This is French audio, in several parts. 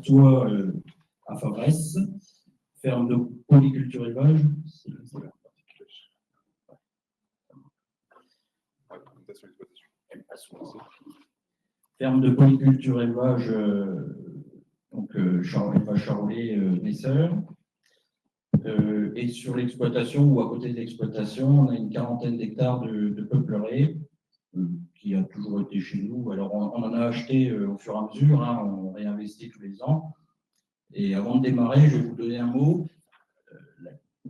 Artois à Fabresse, ferme de polyculture élevage. Ferme de polyculture élevage, élevage charolais Nesseur. Et sur l'exploitation ou à côté de l'exploitation, on a une quarantaine d'hectares de peupleraies qui a toujours été chez nous. Alors on en a acheté au fur et à mesure, hein, on réinvestit tous les ans. Et avant de démarrer, je vais vous donner un mot.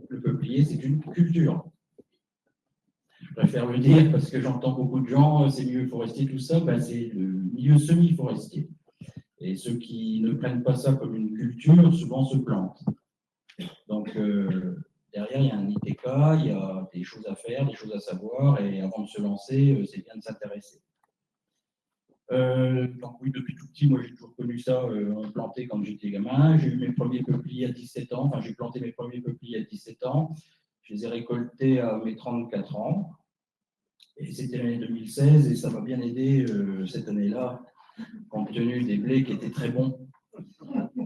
Le peuplier, c'est une culture. Je préfère le dire parce que j'entends beaucoup de gens, c'est milieu forestier, tout ça, ben c'est le milieu semi-forestier. Et ceux qui ne prennent pas ça comme une culture, souvent se plantent. Donc, derrière, il y a un ITK, il y a des choses à faire, des choses à savoir, et avant de se lancer, c'est bien de s'intéresser. Donc oui, depuis tout petit, moi j'ai toujours connu ça, on plantait quand j'étais gamin. J'ai eu mes premiers peupliers à 17 ans, enfin j'ai planté mes premiers peupliers à 17 ans. Je les ai récoltés à mes 34 ans. Et c'était l'année 2016, et ça m'a bien aidé cette année-là, compte tenu des blés qui étaient très bons.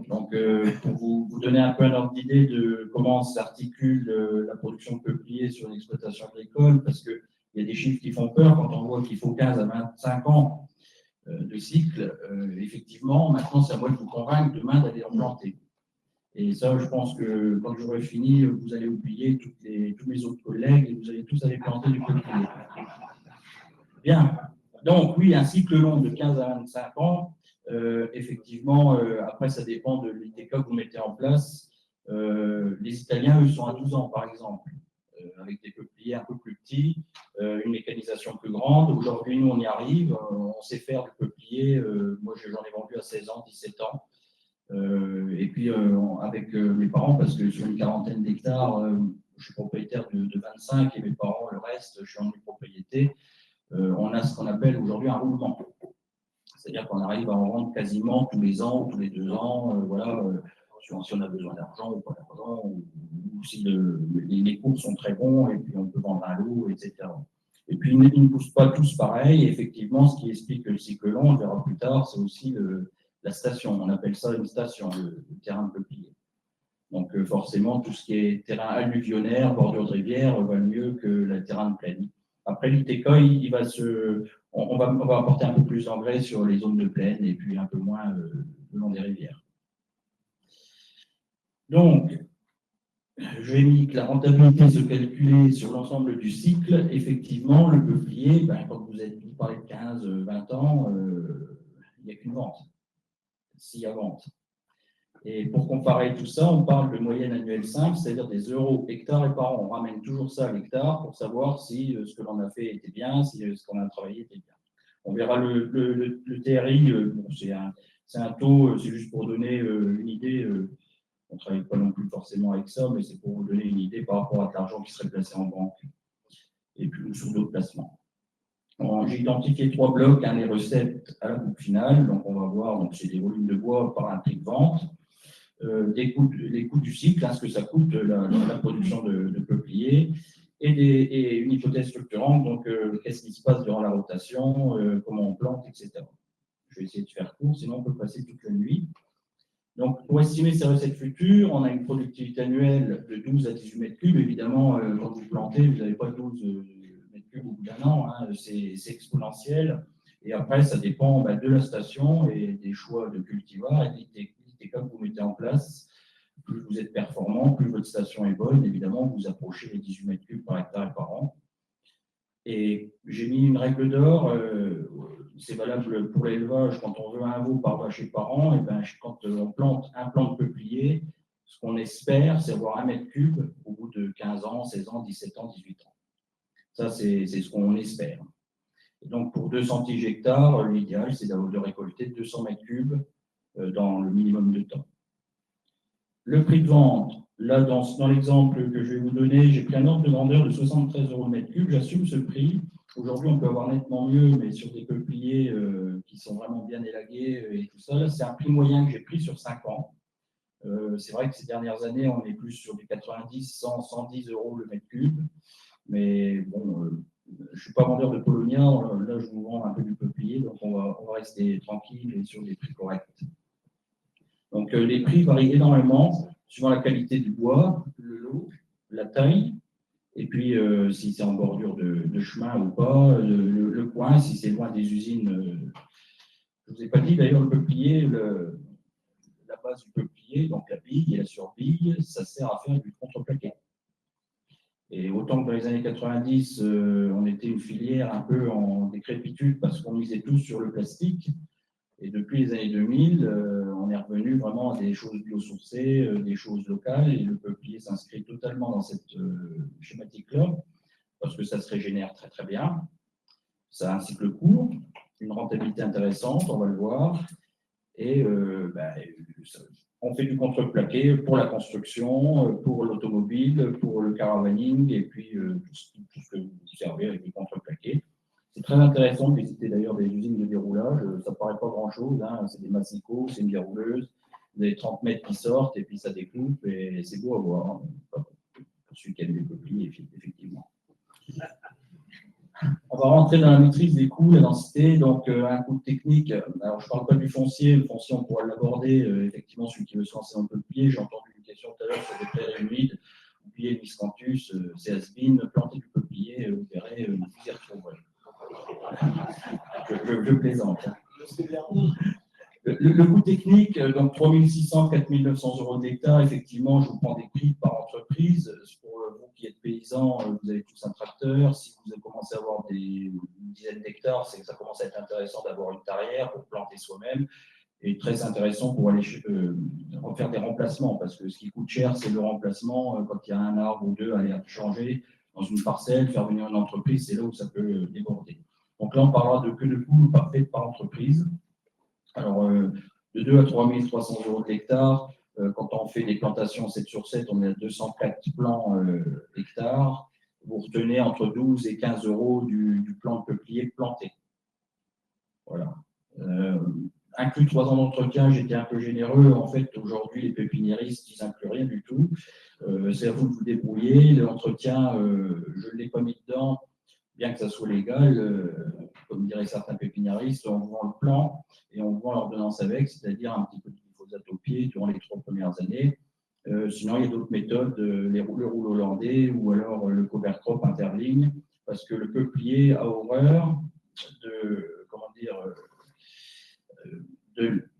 Donc, pour vous donner un peu un ordre d'idée de comment s'articule la production de peupliers sur l'exploitation agricole, parce qu'il y a des chiffres qui font peur quand on voit qu'il faut 15 à 25 ans de cycle. Effectivement, maintenant, c'est à moi de vous convaincre demain d'aller en planter. Et ça, je pense que quand j'aurai fini, vous allez oublier tous mes autres collègues et vous allez tous aller planter du peuplier. Bien. Donc, oui, un cycle long de 15 à 25 ans. Effectivement, après, ça dépend de l'ITK que vous mettez en place. Les Italiens, eux, sont à 12 ans, par exemple, avec des peupliers un peu plus petits, une mécanisation plus grande. Aujourd'hui, nous, on y arrive. On sait faire du peuplier. Moi, j'en ai vendu à 16 ans, 17 ans. Et puis, avec mes parents, parce que sur une quarantaine d'hectares, je suis propriétaire de 25 et mes parents, le reste, je suis en propriété. On a ce qu'on appelle aujourd'hui un roulement. C'est-à-dire qu'on arrive à en vendre quasiment tous les ans, tous les 2 ans, voilà, si on a besoin d'argent ou pas d'argent, ou si les cours sont très bons, et puis on peut vendre un lot, etc. Et puis, ils ne poussent pas tous pareil. Et effectivement, ce qui explique le cycle long, on le verra plus tard, c'est aussi la station. On appelle ça une station, le terrain de peuplier. Donc, forcément, tout ce qui est terrain alluvionnaire, bordure de rivière, va mieux que le terrain de plaine. Après, l'ITK, on va apporter un peu plus d'engrais sur les zones de plaine et puis un peu moins le long des rivières. Donc, je vais mis que la rentabilité se calculer sur l'ensemble du cycle. Effectivement, le peuplier, quand vous parlez de 15, 20 ans, il n'y a qu'une vente, s'il y a vente. Et pour comparer tout ça, on parle de moyenne annuelle simple, c'est-à-dire des euros hectares et par an. On ramène toujours ça à l'hectare pour savoir si ce que l'on a fait était bien, si ce qu'on a travaillé était bien. On verra le TRI, bon, c'est un taux, c'est juste pour donner une idée. On ne travaille pas non plus forcément avec ça, mais c'est pour vous donner une idée par rapport à l'argent qui serait placé en banque et puis sur d'autres placements. J'ai identifié 3 blocs, les recettes à la coupe finale. Donc, on va voir, donc c'est des volumes de bois par un prix de vente. Les coûts du cycle, ce que ça coûte la production de peupliers, et une hypothèse structurante, donc qu'est-ce qui se passe durant la rotation, comment on plante, etc. Je vais essayer de faire court, sinon on peut passer toute la nuit. Donc, pour estimer ces recettes futures, on a une productivité annuelle de 12 à 18 mètres cubes. Évidemment, quand vous plantez, vous n'avez pas 12 mètres cubes au bout d'un an, c'est exponentiel. Et après, ça dépend de la station et des choix de cultivars et des que vous mettez en place. Plus vous êtes performant, plus votre station est bonne. Évidemment, vous approchez les 18 mètres cubes par hectare et par an. Et j'ai mis une règle d'or, c'est valable pour l'élevage quand on veut un veau par vache et par an. Et quand on plante un plant de peuplier, ce qu'on espère, c'est avoir 1 mètre cube au bout de 15 ans, 16 ans, 17 ans, 18 ans. Ça, c'est ce qu'on espère. Et donc, pour 200 tiges hectares, l'idéal, c'est de récolter 200 mètres cubes dans le minimum de temps. Le prix de vente, là, dans l'exemple que je vais vous donner, j'ai pris un ordre de grandeur de 73 € le mètre cube. J'assume ce prix. Aujourd'hui, on peut avoir nettement mieux, mais sur des peupliers qui sont vraiment bien élagués et tout ça, c'est un prix moyen que j'ai pris sur 5 ans. C'est vrai que ces dernières années, on est plus sur du 90, 100, 110 € le mètre cube. Mais bon, je ne suis pas vendeur de Polonia. Là, je vous vends un peu du peuplier, donc on va rester tranquille et sur des prix corrects. Donc, les prix varient énormément suivant la qualité du bois, le lot, la taille, et puis si c'est en bordure de chemin ou pas, le coin, si c'est loin des usines. Je ne vous ai pas dit d'ailleurs le peuplier, la base du peuplier, donc la bille et la surbille, ça sert à faire du contreplaqué. Et autant que dans les années 90, on était une filière un peu en décrépitude parce qu'on misait tous sur le plastique. Et depuis les années 2000, on est revenu vraiment à des choses biosourcées, des choses locales, et le peuplier s'inscrit totalement dans cette schématique-là, parce que ça se régénère très très bien. Ça a un cycle court, une rentabilité intéressante, on va le voir, et on fait du contreplaqué pour la construction, pour l'automobile, pour le caravaning, et puis tout ce que vous servez avec du contreplaqué. C'est très intéressant de visiter d'ailleurs des usines de déroulage. Ça ne paraît pas grand-chose, hein. C'est des massicots, c'est une dérouleuse. Vous avez 30 mètres qui sortent et puis ça découpe et c'est beau à voir. Pour celui qui aime les peupliers, effectivement. On va rentrer dans la maîtrise des coûts, la densité, donc un coût technique. Alors, je ne parle pas du foncier, le foncier, on pourra l'aborder. Effectivement, celui qui veut se lancer dans le peuplier, j'ai entendu une question tout à l'heure sur des prairies humides. Oubliez le miscanthus, c'est has-been, planter du peuplier, vous verrez, vous y retrouverez. Je plaisante. Le coût technique, donc 3 600, 4 900 euros de l'hectare, effectivement, je vous prends des prix par entreprise. Pour vous qui êtes paysans, vous avez tous un tracteur. Si vous commencez à avoir une dizaine d'hectares, c'est que ça commence à être intéressant d'avoir une tarière pour planter soi-même. Et très intéressant pour aller faire des remplacements, parce que ce qui coûte cher, c'est le remplacement. Quand il y a un arbre ou deux à aller changer dans une parcelle, faire venir une entreprise, c'est là où ça peut déborder. Donc là, on parlera que de coûts parfaits par entreprise. Alors, de 2 à 3 300 euros de l'hectare. Quand on fait des plantations 7 sur 7, on est à 204 plants hectares. Vous retenez entre 12 et 15 euros du plant de peuplier planté. Voilà. Inclus 3 ans d'entretien, j'étais un peu généreux. En fait, aujourd'hui, les pépiniéristes, ils n'incluent rien du tout. C'est à vous de vous débrouiller. L'entretien, je ne l'ai pas mis dedans, bien que ça soit légal. Comme diraient certains pépiniéristes, on vend le plan et on vend l'ordonnance avec, c'est-à-dire un petit peu de glyphosate au pied durant les 3 premières années. Sinon, il y a d'autres méthodes, le rouleau hollandais ou alors le cover crop interligne, parce que le peuplier a horreur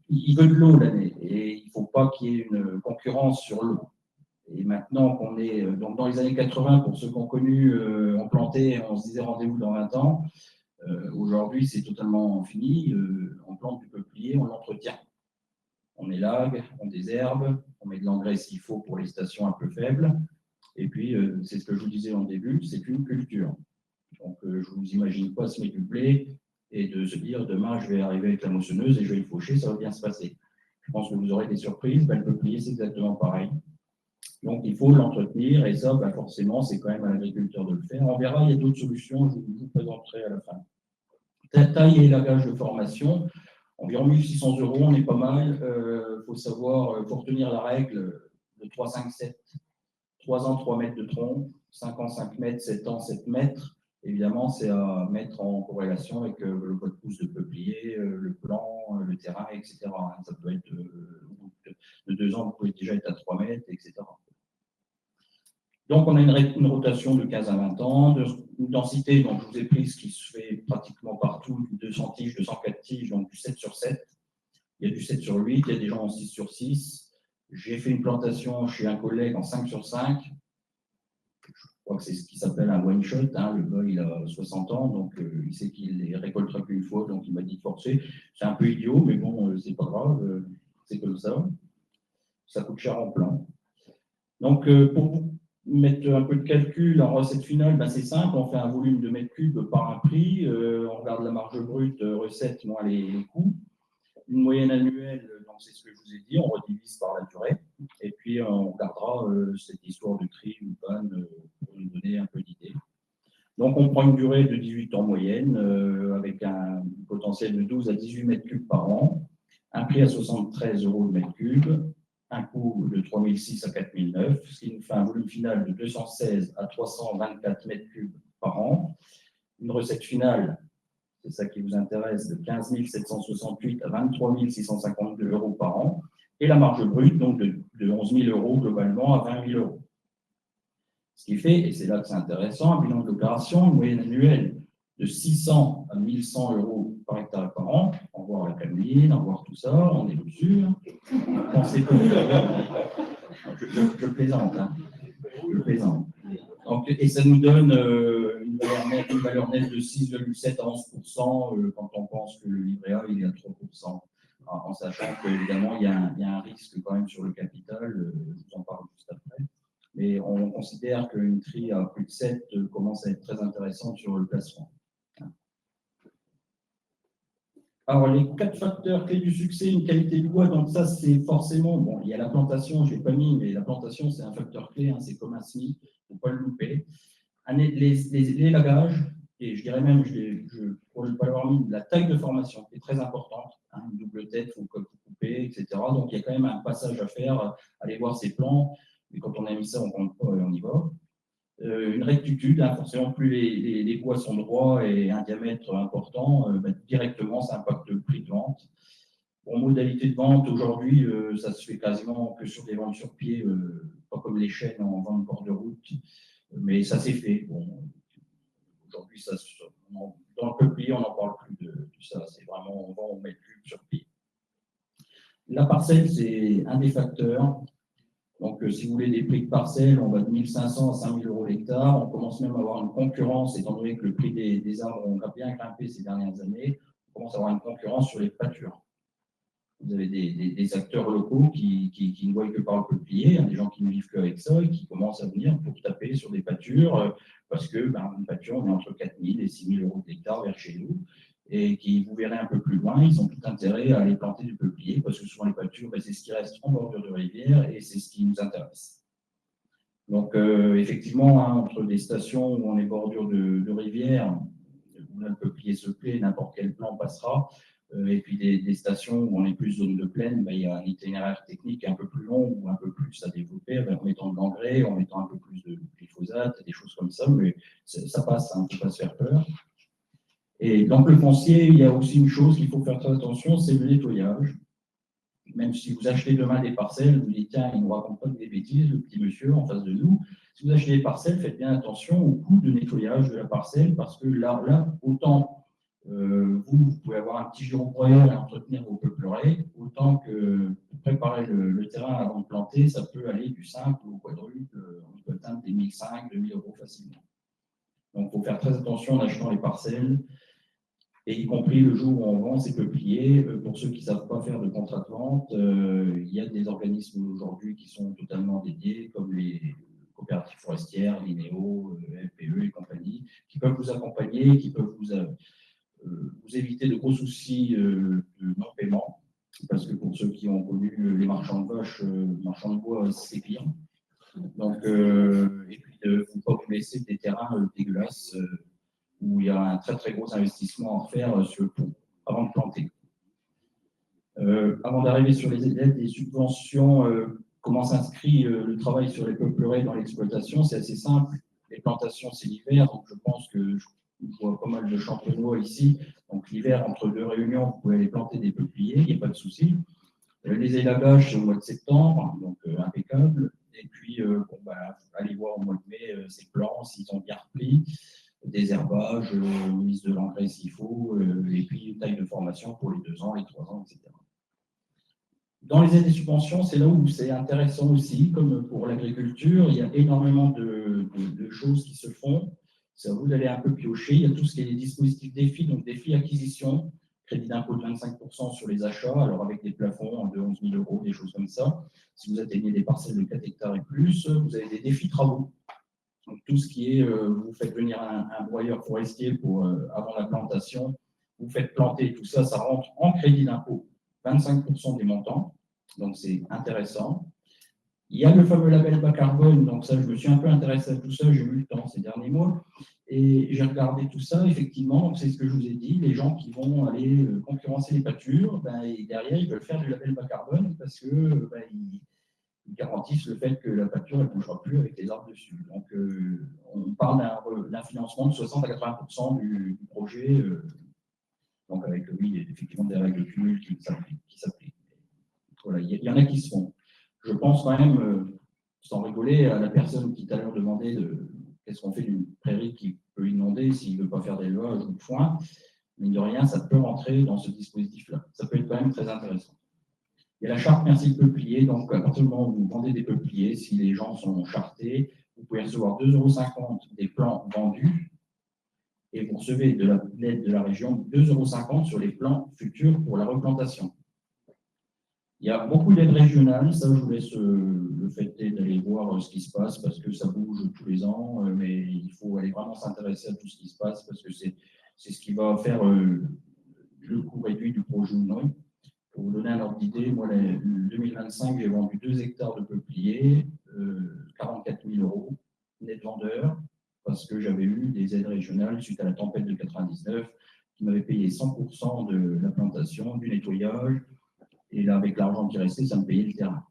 il veut de l'eau l'année et il ne faut pas qu'il y ait une concurrence sur l'eau. Et maintenant qu'on est donc dans les années 80, pour ceux qui ont connu, on plantait, on se disait rendez-vous dans 20 ans. Aujourd'hui, c'est totalement fini. On plante du peuplier, on l'entretient. On élague, on désherbe, on met de l'engrais s'il faut pour les stations un peu faibles. Et puis, c'est ce que je vous disais en début, c'est une culture. Donc, je ne vous imagine pas semer du blé et de se dire demain, je vais arriver avec la moissonneuse et je vais le faucher, ça va bien se passer. Je pense que vous aurez des surprises. Le peuplier, c'est exactement pareil. Donc, il faut l'entretenir et ça, forcément, c'est quand même à l'agriculteur de le faire. On verra, il y a d'autres solutions, je vous présenterai à la fin. Taille et élagage de formation, environ 1 600 euros, on est pas mal. Il faut savoir, faut retenir la règle de 3, 5, 7, 3 ans, 3 mètres de tronc, 5 ans, 5 mètres, 7 ans, 7 mètres. Évidemment, c'est à mettre en corrélation avec le code pouce de peuplier, le plan, le terrain, etc. Ça peut être de 2 ans, vous pouvez déjà être à 3 mètres, etc. Donc, on a une rotation de 15 à 20 ans, une densité, donc je vous ai pris ce qui se fait pratiquement partout, 200 tiges, 204 tiges, donc du 7 sur 7. Il y a du 7 sur 8, il y a des gens en 6 sur 6. J'ai fait une plantation chez un collègue en 5 sur 5. Je crois que c'est ce qui s'appelle un one-shot. Hein. Le gars, il a 60 ans, donc il sait qu'il les récoltera qu'une fois, donc il m'a dit de forcer. C'est un peu idiot, mais bon, c'est pas grave, c'est comme ça. Ça coûte cher en plan. Donc, pour vous mettre un peu de calcul en recette finale, c'est simple, on fait un volume de mètres cubes par un prix, on regarde la marge brute, recette moins les coûts. Une moyenne annuelle, donc c'est ce que je vous ai dit, on redivise par la durée, et puis on regardera cette histoire de tri ou panne pour nous donner un peu d'idée. Donc on prend une durée de 18 ans moyenne, avec un potentiel de 12 à 18 mètres cubes par an, un prix à 73 euros le mètre cube, un coût de 3 600 à 4 900, ce qui nous fait un volume final de 216 à 324 mètres cubes par an. Une recette finale, c'est ça qui vous intéresse, de 15 768 à 23 652 euros par an. et la marge brute, donc de 11 000 € globalement à 20 000 €. Ce qui fait, et c'est là que c'est intéressant, un bilan de l'opération, une moyenne annuelle de 600 à 1 100 € par hectare et par an. Au revoir la cameline, au revoir tout ça, on est dessus. Pensez pas. Je plaisante. Hein. Je plaisante. Donc, et ça nous donne une valeur nette de 6,7 à 11% quand on pense que le livret A il est à 3%. En sachant qu'évidemment, il y a un risque quand même sur le capital, je vous en parle juste après. Mais on considère qu'une TRI à plus de 7 commence à être très intéressante sur le placement. Alors, les 4 facteurs clés du succès, une qualité de bois, donc ça, c'est forcément, bon, il y a la plantation, je ne l'ai pas mis, mais la plantation, c'est un facteur clé, hein, c'est comme un SMIC, il ne faut pas le louper. L'élagage, et je dirais même, pour ne pas l'avoir mis, la taille de formation est très importante, hein, une double tête, il faut couper, etc. Donc, il y a quand même un passage à faire, aller voir ses plans, mais quand on a mis ça, on compte pas et on y va. Une rectitude, hein, forcément, plus les bois sont droits et un diamètre important, directement, ça impacte le prix de vente. En modalité de vente, aujourd'hui, ça se fait quasiment que sur des ventes sur pied, pas comme les chaînes en vente bord de route, mais ça s'est fait. Bon, aujourd'hui, dans le peuplier, on n'en parle plus de ça. C'est vraiment, on vend, on met plus sur pied. La parcelle, c'est un des facteurs. Donc, si vous voulez des prix de parcelle, on va de 1 500 à 5 000 € l'hectare. On commence même à avoir une concurrence, étant donné que le prix des arbres ont bien grimpé ces dernières années. On commence à avoir une concurrence sur les pâtures. Vous avez des acteurs locaux qui ne voient que par le peuplier, hein, des gens qui ne vivent qu'avec ça et qui commencent à venir pour taper sur des pâtures parce que une pâture, on est entre 4 000 et 6 000 € l'hectare vers chez nous. Et qui, vous verrez un peu plus loin, ils ont tout intérêt à aller planter du peuplier, parce que souvent les pâtures, c'est ce qui reste en bordure de rivière et c'est ce qui nous intéresse. Donc, effectivement, hein, entre des stations où on est bordure de rivière, où là, le peuplier se plaît, n'importe quel plan passera, et puis des stations où on est plus zone de plaine, il y a un itinéraire technique un peu plus long ou un peu plus à développer, en mettant de l'engrais, en mettant un peu plus de glyphosate, des choses comme ça, mais ça passe, hein, on ne peut pas se faire peur. Et donc, le foncier, il y a aussi une chose qu'il faut faire très attention, c'est le nettoyage. Même si vous achetez demain des parcelles, vous dites, tiens, il ne nous raconte pas des bêtises, le petit monsieur en face de nous. Si vous achetez des parcelles, faites bien attention au coût de nettoyage de la parcelle, parce que là autant vous pouvez avoir un petit giron broyeur et entretenir vos peupleraies, autant que pour préparer le terrain avant de planter, ça peut aller du simple au quadruple, on peut atteindre des 1 500, 2 000 € facilement. Donc, il faut faire très attention en achetant les parcelles, et y compris le jour où on vend ces peupliers. Pour ceux qui ne savent pas faire de contrat de vente, il y a des organismes aujourd'hui qui sont totalement dédiés, comme les coopératives forestières, l'INEO, LPE et compagnie, qui peuvent vous accompagner, qui peuvent vous éviter de gros soucis de non-paiement, parce que pour ceux qui ont connu les marchands de vaches, marchands de bois, c'est pire. Donc, et puis de ne pas vous laisser des terrains dégueulasses, où il y a un très très gros investissement à faire sur le pont avant de planter. Avant d'arriver sur les aides et subventions, comment s'inscrit le travail sur les peupleraies dans l'exploitation? C'est assez simple. Les plantations, c'est l'hiver, donc je pense que je vois pas mal de champenois ici. Donc l'hiver, entre 2 réunions, vous pouvez aller planter des peupliers, il n'y a pas de souci. Les élagages, c'est au mois de septembre, donc impeccable. Et puis, allez voir au mois de mai ces plants, s'ils ont bien repris. Désherbage, mise de l'engrais s'il faut, et puis taille de formation pour les 2 ans, les 3 ans, etc. Dans les aides et subventions, c'est là où c'est intéressant aussi, comme pour l'agriculture, il y a énormément de choses qui se font. C'est à vous d'aller un peu piocher. Il y a tout ce qui est les dispositifs défis, donc défis acquisition, crédit d'impôt de 25% sur les achats, alors avec des plafonds de 11 000 €, des choses comme ça. Si vous atteignez des parcelles de 4 hectares et plus, vous avez des défis travaux. Donc, tout ce qui est, vous faites venir un broyeur forestier avant la plantation, vous faites planter, tout ça, ça rentre en crédit d'impôt, 25% des montants, donc c'est intéressant. Il y a le fameux label bas carbone, donc ça, je me suis un peu intéressé à tout ça, j'ai eu le temps ces derniers mois, et j'ai regardé tout ça, effectivement, donc c'est ce que je vous ai dit, les gens qui vont aller concurrencer les pâtures, et derrière, ils veulent faire du label bas carbone parce que ils garantissent le fait que la pâture ne bougera plus avec les arbres dessus. Donc, on parle d'un financement de 60 à 80% du projet, donc avec, oui, effectivement, des règles de cumul qui s'appliquent. Voilà, il y en a qui se font. Je pense quand même, sans rigoler, à la personne qui tout à l'heure demandait qu'est-ce qu'on fait d'une prairie qui peut inonder s'il ne veut pas faire d'élevage ou de foin. Mine de rien, ça peut rentrer dans ce dispositif-là. Ça peut être quand même très intéressant. Il y a la charte Merci Peuplier. Donc, à partir du moment où vous vendez des peupliers, si les gens sont chartés, vous pouvez recevoir 2,50 € des plants vendus et vous recevez de l'aide de la région 2,50 € sur les plants futurs pour la replantation. Il y a beaucoup d'aides régionales, ça je vous laisse le fait d'aller voir ce qui se passe parce que ça bouge tous les ans, mais il faut aller vraiment s'intéresser à tout ce qui se passe parce que c'est ce qui va faire le coût réduit du projet Nounoï. Pour vous donner un ordre d'idée, moi, en 2025, j'ai vendu 2 hectares de peupliers, 44 000 € net vendeur, parce que j'avais eu des aides régionales suite à la tempête de 99 qui m'avaient payé 100% de la plantation, du nettoyage, et là, avec l'argent qui restait, ça me payait le terrain.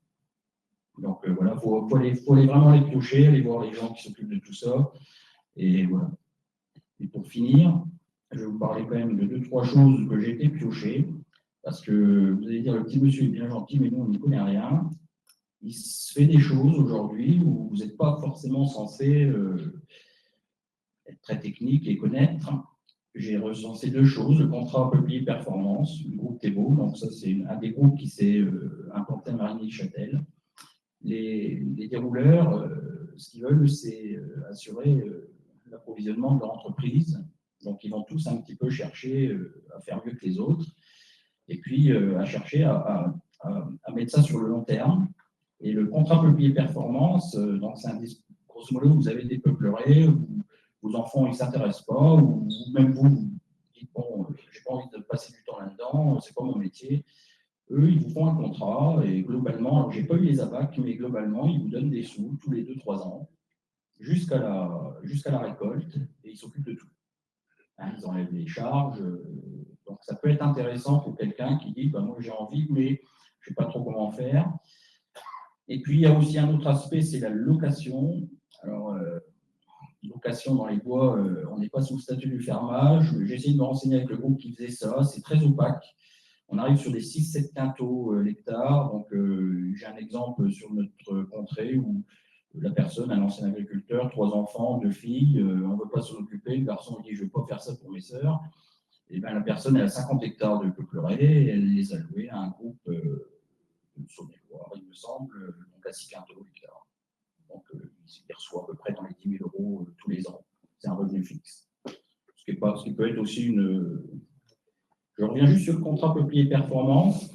Donc voilà, il faut aller vraiment les piocher, aller voir les gens qui s'occupent de tout ça, et voilà. Et pour finir, je vais vous parler quand même de 2-3 choses que j'ai été piocher. Parce que vous allez dire, le petit monsieur est bien gentil, mais nous, on n'y connaît rien. Il se fait des choses aujourd'hui où vous n'êtes pas forcément censé être très technique et connaître. J'ai recensé 2 choses, le contrat peuplier performance, du groupe Thébault. Donc ça, c'est un des groupes qui s'est implanté à Marigny-Châtel. Les dérouleurs, ce qu'ils veulent, c'est assurer l'approvisionnement de leur entreprise. Donc, ils vont tous un petit peu chercher à faire mieux que les autres. Et puis à chercher à mettre ça sur le long terme. Et le contrat peuplier performance, donc c'est grosso modo, vous avez des peupleraies, vos enfants ils ne s'intéressent pas, ou même vous dites bon, j'ai pas envie de passer du temps là-dedans, c'est pas mon métier. Eux, ils vous font un contrat et globalement, alors j'ai pas eu les ABAC, mais globalement, ils vous donnent des sous tous les 2-3 ans jusqu'à la récolte et ils s'occupent de tout. Hein, ils enlèvent les charges. Donc, ça peut être intéressant pour quelqu'un qui dit moi, j'ai envie, mais je ne sais pas trop comment faire. Et puis, il y a aussi un autre aspect, c'est la location. Alors, location dans les bois, on n'est pas sous le statut du fermage. J'ai essayé de me renseigner avec le groupe qui faisait ça. C'est très opaque. On arrive sur des 6-7 quintaux l'hectare. Donc, j'ai un exemple sur notre contrée où la personne, un ancien agriculteur, 3 enfants, 2 filles, on ne veut pas s'en occuper. Le garçon dit je ne vais pas faire ça pour mes sœurs. Et bien, la personne elle a 50 hectares de peupleraie et elle les a loués à un groupe de Saône-et-Loire, il me semble, donc à 6 quintaux l'hectare. Donc, il reçoit à peu près dans les 10 000 € tous les ans. C'est un revenu fixe. Ce qui peut être aussi une. Je reviens juste sur le contrat peuplier performance.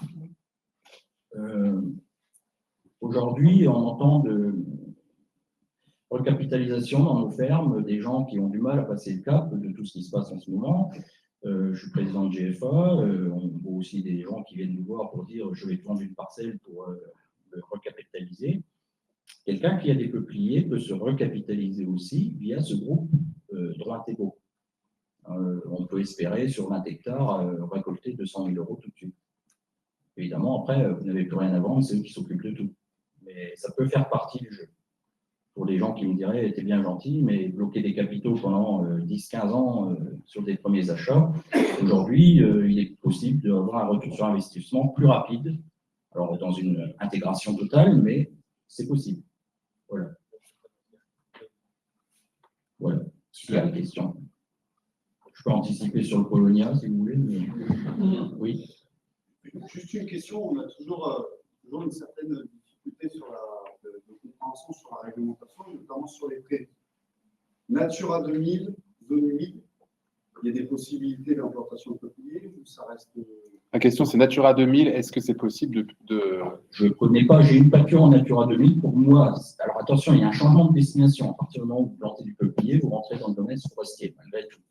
Aujourd'hui, on entend de recapitalisation dans nos fermes, des gens qui ont du mal à passer le cap de tout ce qui se passe en ce moment. Je suis président de GFA, on voit aussi des gens qui viennent nous voir pour dire je vais te vendre une parcelle pour le recapitaliser. Quelqu'un qui a des peupliers peut se recapitaliser aussi via ce groupe droit Thébault. On peut espérer sur 20 hectares récolter 200 000 € tout de suite. Évidemment, après, vous n'avez plus rien à vendre, c'est eux qui s'occupent de tout. Mais ça peut faire partie du jeu. Pour des gens qui me diraient, t'es bien gentil, mais bloquer des capitaux pendant 10-15 ans sur des premiers achats, aujourd'hui, il est possible d'avoir un retour sur investissement plus rapide. Alors, dans une intégration totale, mais c'est possible. Voilà. Voilà. Super question. Je peux anticiper sur le Polonia, si vous voulez. Mais... Oui. Juste une question, on a toujours une certaine difficulté sur de compréhension sur la réglementation, notamment sur les prairies. Natura 2000, zone humide, il y a des possibilités d'implantation de peupliers ou ça reste. La question c'est Natura 2000, est-ce que c'est possible de... Je ne connais pas, j'ai une pâture en Natura 2000 pour moi. Alors attention, il y a un changement de destination. À partir du moment où vous plantez du peuplier, vous rentrez dans le domaine forestier, malgré tout.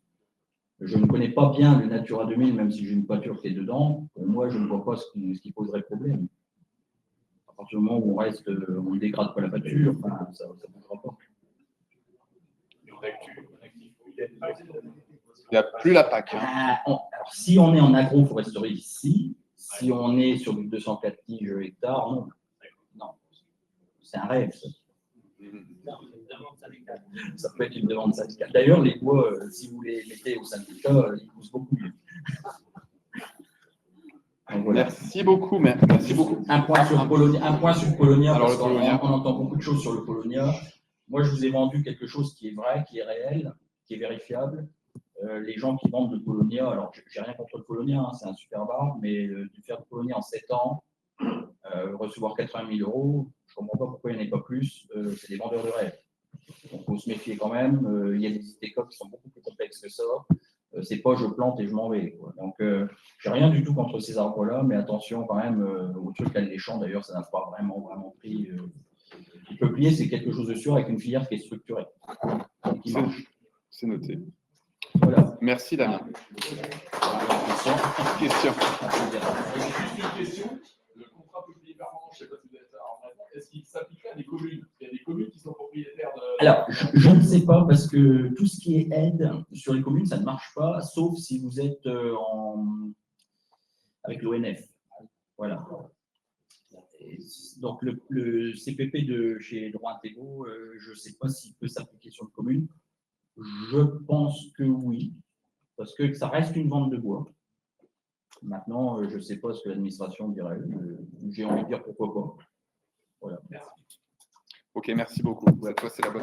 Je ne connais pas bien le Natura 2000, même si j'ai une pâture qui est dedans. Pour moi, je ne vois pas ce qui poserait problème. À partir du moment où on ne dégrade pas la pâture, enfin, ça ne bougera pas. Il n'y a plus la PAC. Alors, si on est en agroforesterie ici, si on est sur du 204 tiges hectares, non. Non. C'est un rêve, ça. Ça peut être une demande syndicale. D'ailleurs, les bois, si vous les mettez au syndicat, ils poussent beaucoup mieux. Donc, voilà. Merci beaucoup. Merci beaucoup. Un point sur Polonia, Alors, parce le qu'on Polonia. on entend beaucoup de choses sur le Polonia. Moi, je vous ai vendu quelque chose qui est vrai, qui est réel, qui est vérifiable. Les gens qui vendent le Polonia, alors j'ai rien contre le Polonia, hein, c'est un super bar, mais de faire le Polonia en 7 ans, recevoir 80 000 euros, je ne comprends pas pourquoi il n'y en a pas plus, c'est des vendeurs de rêve. Donc il faut se méfier quand même, il y a des ITCOP qui sont beaucoup plus complexes que ça. C'est pas je plante et je m'en vais, quoi. Donc, j'ai rien du tout contre ces arbres-là, mais attention quand même au truc alléchant. D'ailleurs, ça n'a pas vraiment pris. Le peuplier, c'est quelque chose de sûr avec une filière qui est structurée. Donc, qui marche. C'est noté. Voilà. Merci, Damien. Question. Question. Juste une question. Le contrat peuplier permanent, je ne sais pas si vous êtes en raison, est-ce qu'il s'applique à des communes? Il y a des communes qui sont propriétaires de. Alors, je ne sais pas, parce que tout ce qui est aide sur les communes, ça ne marche pas, sauf si vous êtes avec l'ONF. Voilà. Et donc, le CPP de chez Droit Intégo, je ne sais pas s'il peut s'appliquer sur une commune. Je pense que oui, parce que ça reste une vente de bois. Maintenant, je ne sais pas ce que l'administration dirait. J'ai envie de dire pourquoi pas. Voilà. Ok, merci beaucoup. Cette fois, c'est la bonne.